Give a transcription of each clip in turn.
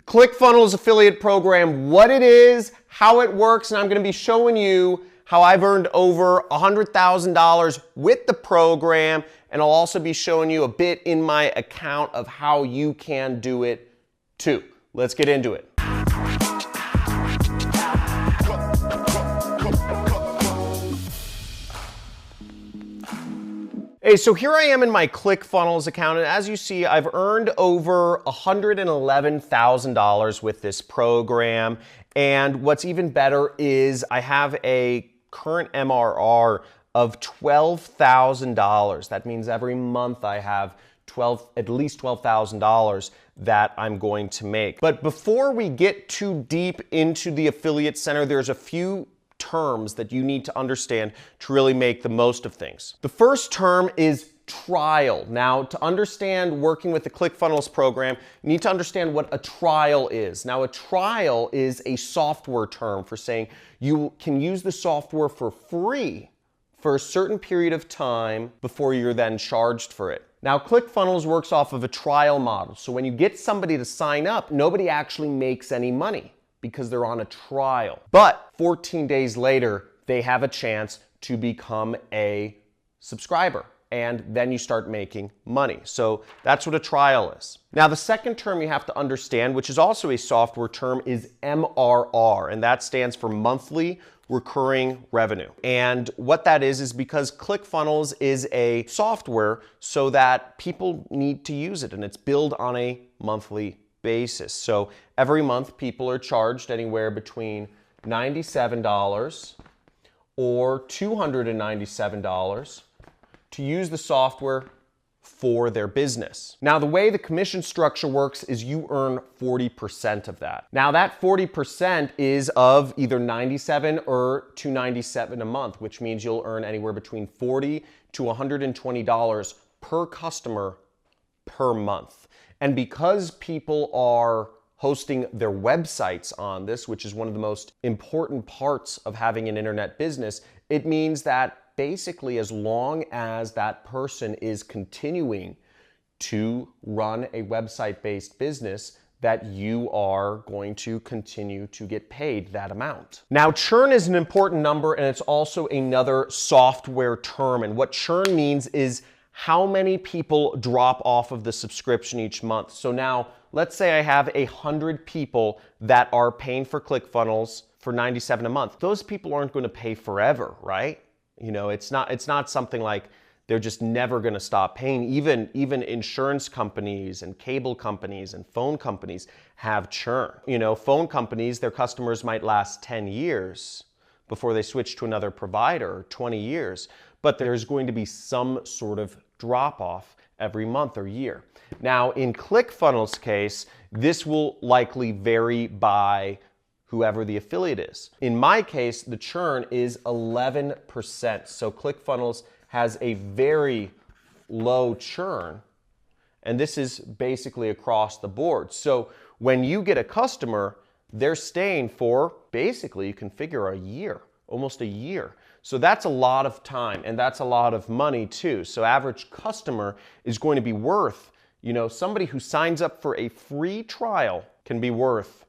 Clickfunnels affiliate program, what it is, how it works, and I'm going to be showing you how I've earned over $100,000 with the program, and I'll also be showing you a bit in my account of how you can do it too. Let's get into it. Hey, so here I am in my Clickfunnels account, and as you see, I've earned over $111,000 with this program. And what's even better is I have a current MRR of $12,000. That means every month I have at least $12,000 that I'm going to make. But before we get too deep into the Affiliate Center, there's a few terms that you need to understand to really make the most of things. The first term is trial. Now, to understand working with the Clickfunnels program, you need to understand what a trial is. Now, a trial is a software term for saying you can use the software for free for a certain period of time before you're then charged for it. Now, Clickfunnels works off of a trial model. So when you get somebody to sign up, nobody actually makes any money, because they're on a trial. But 14 days later, they have a chance to become a subscriber, and then you start making money. So that's what a trial is. Now, the second term you have to understand, which is also a software term, is MRR, and that stands for monthly recurring revenue. And what that is because Clickfunnels is a software so that people need to use it, and it's billed on a monthly basis. So every month people are charged anywhere between $97 or $297 to use the software for their business. Now, the way the commission structure works is you earn 40% of that. Now, that 40% is of either $97 or $297 a month, which means you'll earn anywhere between $40 to $120 per customer per month. And because people are hosting their websites on this, which is one of the most important parts of having an internet business, it means that basically as long as that person is continuing to run a website-based business, that you are going to continue to get paid that amount. Now, churn is an important number, and it's also another software term. And what churn means is how many people drop off of the subscription each month. So now, let's say I have 100 people that are paying for Clickfunnels for $97 a month. Those people aren't going to pay forever, right? You know, it's not something like they're just never going to stop paying. Even insurance companies and cable companies and phone companies have churn. You know, phone companies, their customers might last 10 years before they switch to another provider, or 20 years. But there's going to be some sort of drop off every month or year. Now, in Clickfunnels' case, this will likely vary by whoever the affiliate is. In my case, the churn is 11%. So Clickfunnels has a very low churn, and this is basically across the board. So when you get a customer, they're staying for basically, you can figure a year, almost a year. So that's a lot of time, and that's a lot of money too. So average customer is going to be worth, you know, somebody who signs up for a free trial can be worth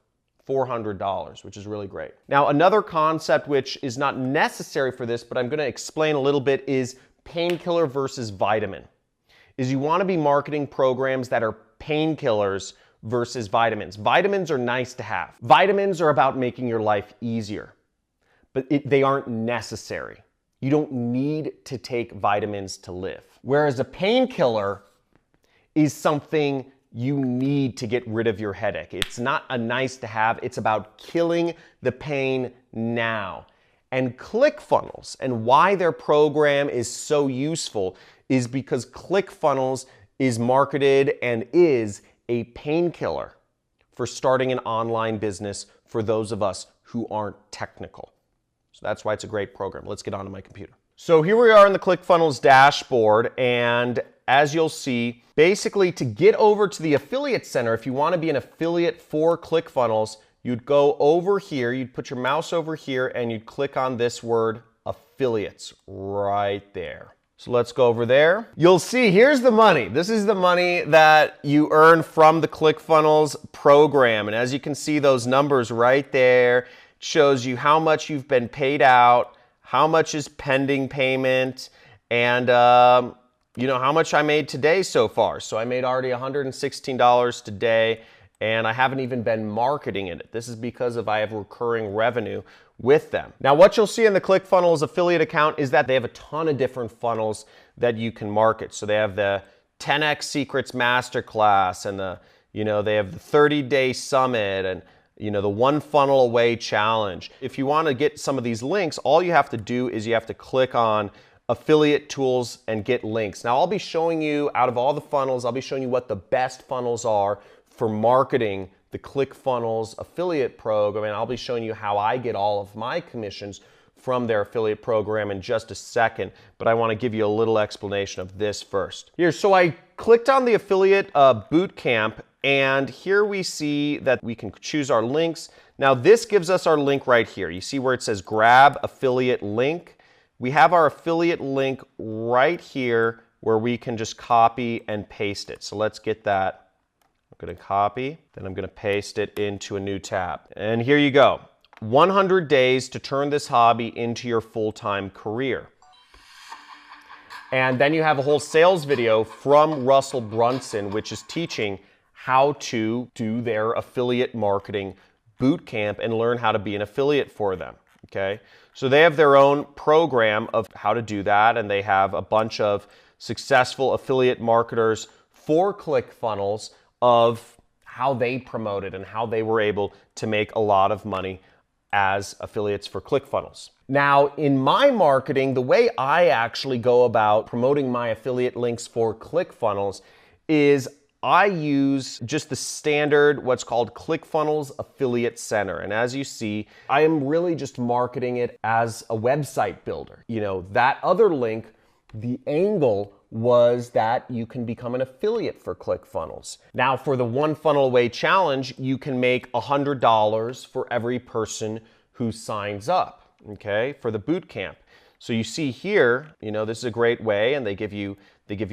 $400, which is really great. Now, another concept which is not necessary for this, but I'm going to explain a little bit, is painkiller versus vitamin. Is you want to be marketing programs that are painkillers versus vitamins. Vitamins are nice to have. Vitamins are about making your life easier, but they aren't necessary. You don't need to take vitamins to live. Whereas a painkiller is something you need to get rid of your headache. It's not a nice to have, it's about killing the pain now. And Clickfunnels, and why their program is so useful, is because Clickfunnels is marketed and is a painkiller for starting an online business for those of us who aren't technical. So that's why it's a great program. Let's get onto my computer. So here we are in the Clickfunnels dashboard, and as you'll see, basically to get over to the Affiliate Center, if you want to be an affiliate for Clickfunnels, you'd go over here, you'd put your mouse over here, and you'd click on this word affiliates right there. So let's go over there. You'll see, here's the money. This is the money that you earn from the ClickFunnels program. And as you can see, those numbers right there shows you how much you've been paid out, how much is pending payment, and you know how much I made today so far. So I made already $116 today, and I haven't even been marketing it. This is because I have recurring revenue with them. Now, what you'll see in the ClickFunnels affiliate account is that they have a ton of different funnels that you can market. So they have the 10x Secrets Masterclass, and they have the 30-day summit, and the one funnel away challenge. If you want to get some of these links, all you have to do is you have to click on affiliate tools and get links. Now, I'll be showing you, out of all the funnels, I'll be showing you what the best funnels are for marketing the ClickFunnels affiliate program, and I'll be showing you how I get all of my commissions from their affiliate program in just a second, but I want to give you a little explanation of this first. Here, so I clicked on the affiliate bootcamp, and here we see that we can choose our links. Now, this gives us our link right here. You see where it says grab affiliate link? We have our affiliate link right here where we can just copy and paste it. So let's get that. I'm going to copy, then I'm going to paste it into a new tab. And here you go. 100 days to turn this hobby into your full-time career. And then you have a whole sales video from Russell Brunson, which is teaching how to do their affiliate marketing bootcamp and learn how to be an affiliate for them. Okay? So they have their own program of how to do that, and they have a bunch of successful affiliate marketers for ClickFunnels of how they promoted and how they were able to make a lot of money as affiliates for ClickFunnels. Now, in my marketing, the way I actually go about promoting my affiliate links for ClickFunnels is I use just the standard, what's called ClickFunnels Affiliate Center. And as you see, I am really just marketing it as a website builder. That other link, the angle was that you can become an affiliate for ClickFunnels. Now, for the One Funnel Away Challenge, you can make $100 for every person who signs up, okay, for the boot camp. So you see here, this is a great way, and they give you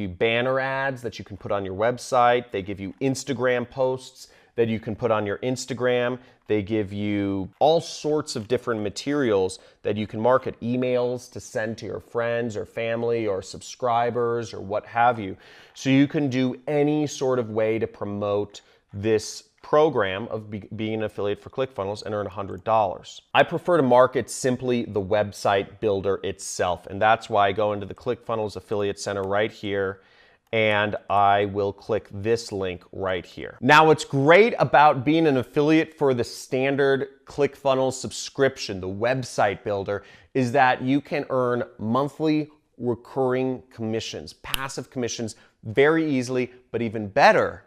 banner ads that you can put on your website. They give you Instagram posts that you can put on your Instagram. They give you all sorts of different materials that you can market, emails to send to your friends or family or subscribers or what have you. So you can do any sort of way to promote this program of being an affiliate for ClickFunnels and earn $100. I prefer to market simply the website builder itself, and that's why I go into the ClickFunnels Affiliate Center right here, and I will click this link right here. Now, what's great about being an affiliate for the standard ClickFunnels subscription, the website builder, is that you can earn monthly recurring commissions, passive commissions very easily, but even better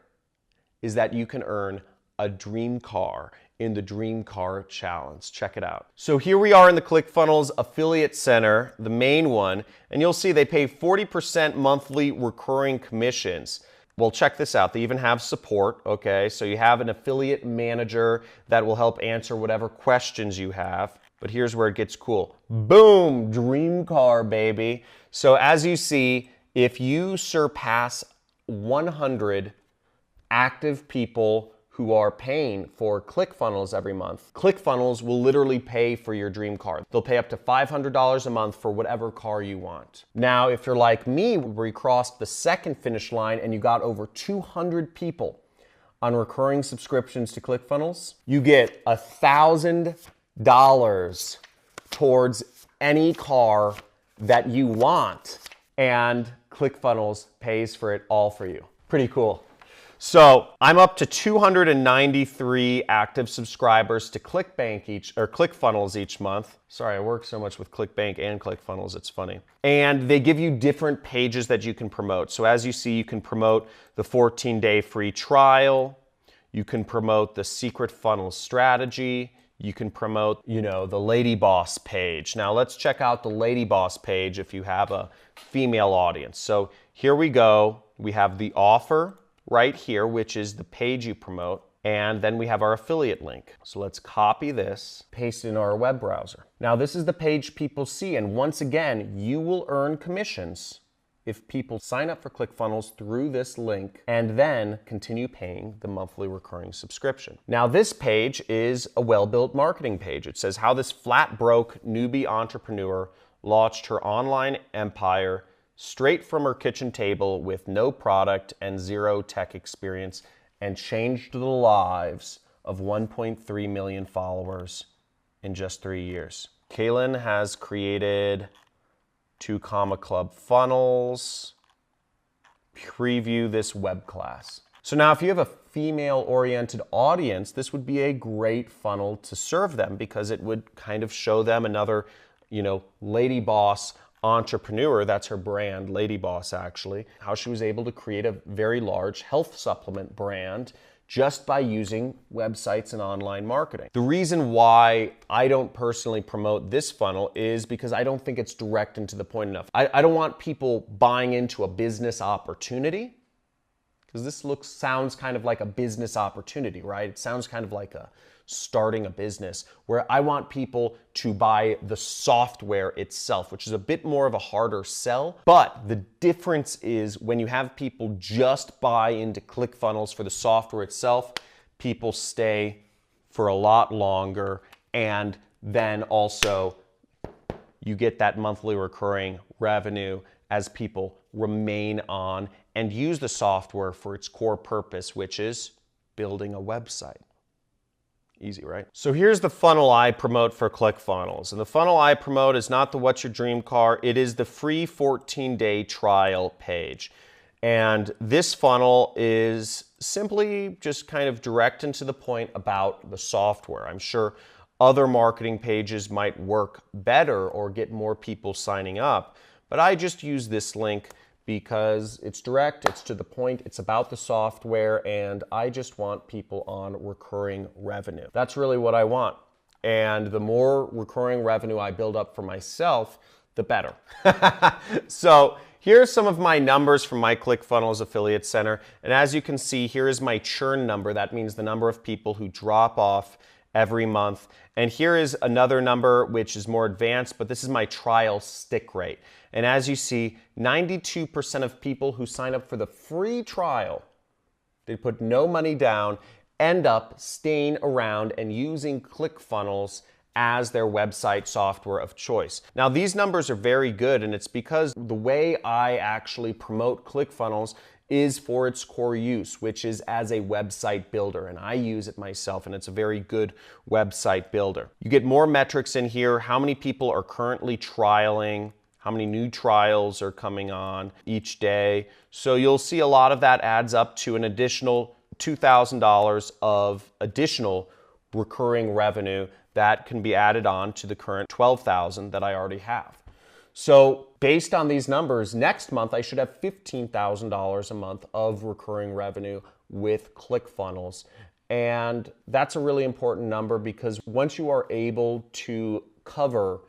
is that you can earn a dream car in the Dream Car Challenge. Check it out. So here we are in the ClickFunnels Affiliate Center, the main one, and you'll see they pay 40% monthly recurring commissions. Well, check this out. They even have support, okay? So you have an affiliate manager that will help answer whatever questions you have. But here's where it gets cool. Boom, Dream Car, baby. So as you see, if you surpass 100 active people who are paying for ClickFunnels every month, ClickFunnels will literally pay for your dream car. They'll pay up to $500 a month for whatever car you want. Now, if you're like me, where you crossed the second finish line and you got over 200 people on recurring subscriptions to ClickFunnels, you get $1,000 towards any car that you want, and ClickFunnels pays for it all for you. Pretty cool. So I'm up to 293 active subscribers to ClickFunnels each month. Sorry, I work so much with ClickBank and ClickFunnels, it's funny. And they give you different pages that you can promote. So as you see, you can promote the 14-day free trial. You can promote the secret funnel strategy. You can promote, the Lady Boss page. Now let's check out the Lady Boss page if you have a female audience. So here we go. We have the offer right here, which is the page you promote, and then we have our affiliate link. So let's copy this, paste it in our web browser. Now this is the page people see, and once again, you will earn commissions if people sign up for ClickFunnels through this link and then continue paying the monthly recurring subscription. Now this page is a well-built marketing page. It says how this flat broke newbie entrepreneur launched her online empire straight from her kitchen table with no product and zero tech experience and changed the lives of 1.3 million followers in just 3 years. Kaylin has created 2 Comma Club funnels. Preview this web class. So now if you have a female-oriented audience, this would be a great funnel to serve them because it would kind of show them another, lady boss entrepreneur. That's her brand, Lady Boss actually, how she was able to create a very large health supplement brand just by using websites and online marketing. The reason why I don't personally promote this funnel is because I don't think it's direct and to the point enough. I don't want people buying into a business opportunity, because this sounds kind of like a business opportunity, right? It sounds kind of like starting a business, where I want people to buy the software itself, which is a bit more of a harder sell. But the difference is when you have people just buy into ClickFunnels for the software itself, people stay for a lot longer, and then also you get that monthly recurring revenue as people remain on and use the software for its core purpose, which is building a website. Easy, right? So here's the funnel I promote for ClickFunnels. And the funnel I promote is not the What's Your Dream Car, it is the free 14-day trial page. And this funnel is simply just kind of direct and to the point about the software. I'm sure other marketing pages might work better or get more people signing up, but I just use this link because it's direct, it's to the point, it's about the software, and I just want people on recurring revenue. That's really what I want. And the more recurring revenue I build up for myself, the better. So here's some of my numbers from my ClickFunnels Affiliate Center. And as you can see, here is my churn number. That means the number of people who drop off every month. And here is another number which is more advanced, but this is my trial stick rate. And as you see, 92% of people who sign up for the free trial, they put no money down, end up staying around and using ClickFunnels as their website software of choice. Now these numbers are very good, and it's because the way I actually promote ClickFunnels is for its core use, which is as a website builder, and I use it myself, and it's a very good website builder. You get more metrics in here, how many people are currently trialing, how many new trials are coming on each day. So you'll see a lot of that adds up to an additional $2,000 of additional recurring revenue that can be added on to the current $12,000 that I already have. So based on these numbers, next month I should have $15,000 a month of recurring revenue with ClickFunnels. And that's a really important number because once you are able to cover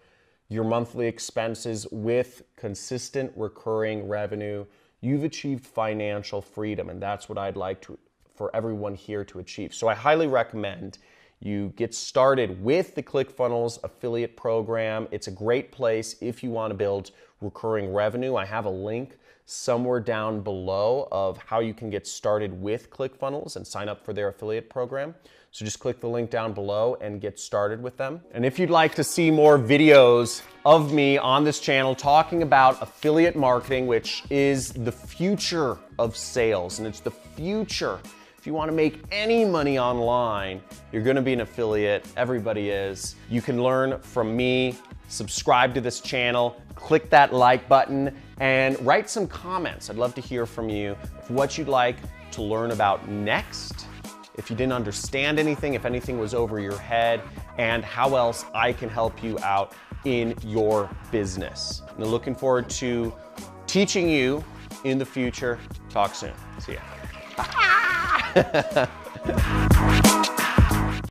your monthly expenses with consistent recurring revenue, you've achieved financial freedom, and that's what I'd like for everyone here to achieve. So I highly recommend you get started with the ClickFunnels affiliate program. It's a great place if you want to build recurring revenue. I have a link somewhere down below of how you can get started with ClickFunnels and sign up for their affiliate program. So just click the link down below and get started with them. And if you'd like to see more videos of me on this channel talking about affiliate marketing, which is the future of sales, and it's the future. If you want to make any money online, you're going to be an affiliate. Everybody is. You can learn from me. Subscribe to this channel, click that like button, and write some comments. I'd love to hear from you what you'd like to learn about next, if you didn't understand anything, if anything was over your head, and how else I can help you out in your business. And I'm looking forward to teaching you in the future. Talk soon. See ya.